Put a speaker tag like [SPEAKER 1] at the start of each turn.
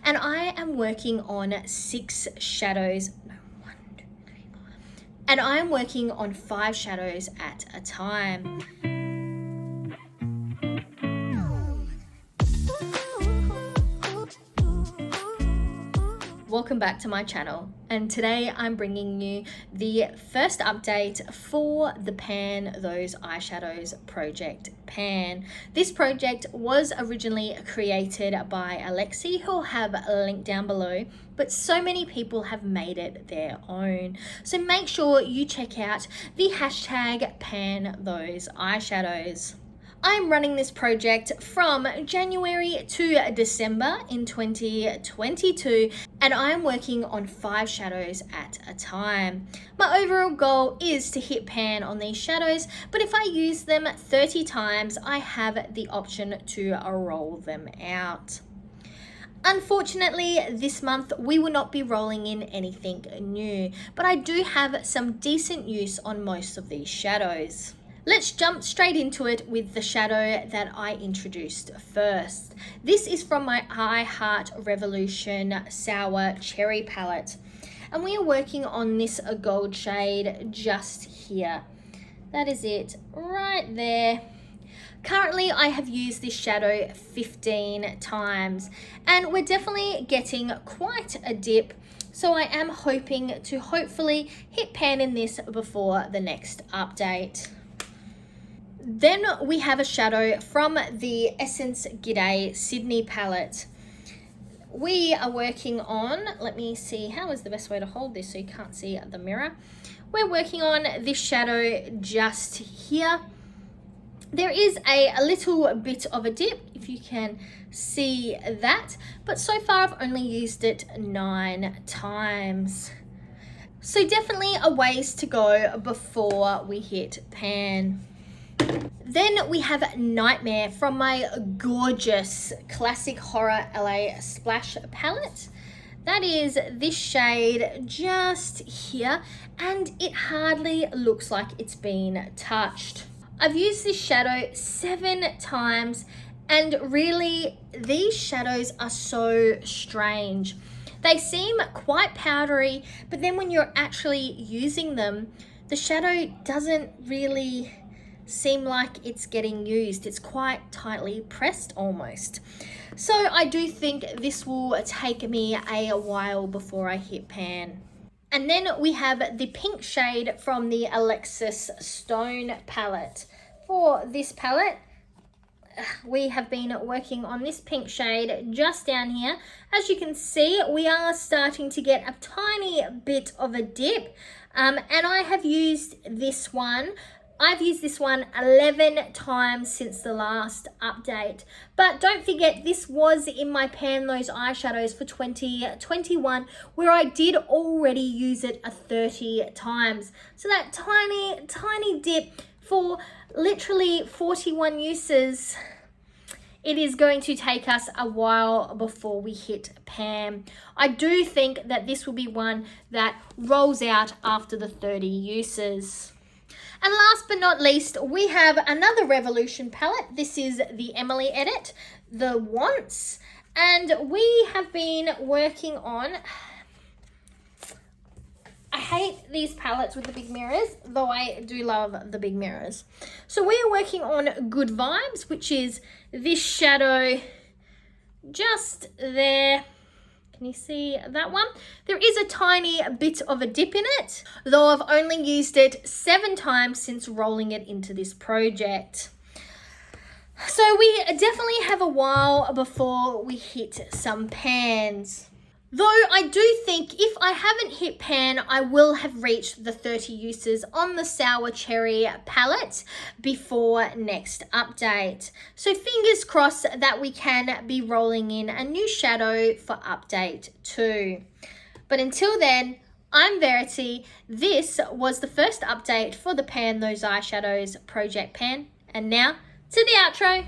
[SPEAKER 1] and I am working on 6 shadows. And I am working on 5 shadows at a time. Welcome back to my channel, and today I'm bringing you the first update for the Pan Those Eyeshadows project pan. This project was originally created by Alexy, who I'll have a link down below, but so many people have made it their own. So make sure you check out the hashtag Pan Those Eyeshadows. I'm running this project from January to December in 2022, and I'm working on 5 shadows at a time. My overall goal is to hit pan on these shadows, but if I use them 30 times, I have the option to roll them out. Unfortunately, this month we will not be rolling in anything new, but I do have some decent use on most of these shadows. Let's jump straight into it with the shadow that I introduced first. This is from my I Heart Revolution Sour Cherry palette, and we are working on this gold shade just here. That is it right there. Currently, I have used this shadow 15 times, and we're definitely getting quite a dip. So I am hoping to hopefully hit pan in this before the next update. Then we have a shadow from the Essence G'day Sydney palette. We are working on, let me see, how is the best way to hold this so you can't see the mirror. We're working on this shadow just here. There is a little bit of a dip, if you can see that, but so far I've only used it 9 times. So definitely a ways to go before we hit pan. Then we have Nightmare from my gorgeous classic horror LA Splash palette. That is this shade just here, and it hardly looks like it's been touched. I've used this shadow 7 times, and really these shadows are so strange. They seem quite powdery, but then when you're actually using them, the shadow doesn't really seem like it's getting used. It's quite tightly pressed almost. So I do think this will take me a while before I hit pan. And then we have the pink shade from the Alexis Stone palette. For this palette, we have been working on this pink shade just down here. As you can see, we are starting to get a tiny bit of a dip, and I have used this one. I've used this one 11 times since the last update. But don't forget, this was in my Pan Those Eyeshadows for 2021, where I did already use it 30 times. So that tiny dip for literally 41 uses, it is going to take us a while before we hit pan. I do think that this will be one that rolls out after the 30 uses. And last but not least, we have another Revolution palette. This is the Emily edit, the Wants, and we have been working on, I hate these palettes with the big mirrors, though I do love the big mirrors. So we are working on Good Vibes, which is this shadow just there. Can you see that one? There is a tiny bit of a dip in it, though I've only used it 7 times since rolling it into this project. So we definitely have a while before we hit some pans. Though I do think if I haven't hit pan, I will have reached the 30 uses on the Sour Cherry palette before next update. So fingers crossed that we can be rolling in a new shadow for update 2. But until then, I'm Verity. This was the first update for the Pan Those Eyeshadows project pan. And now to the outro.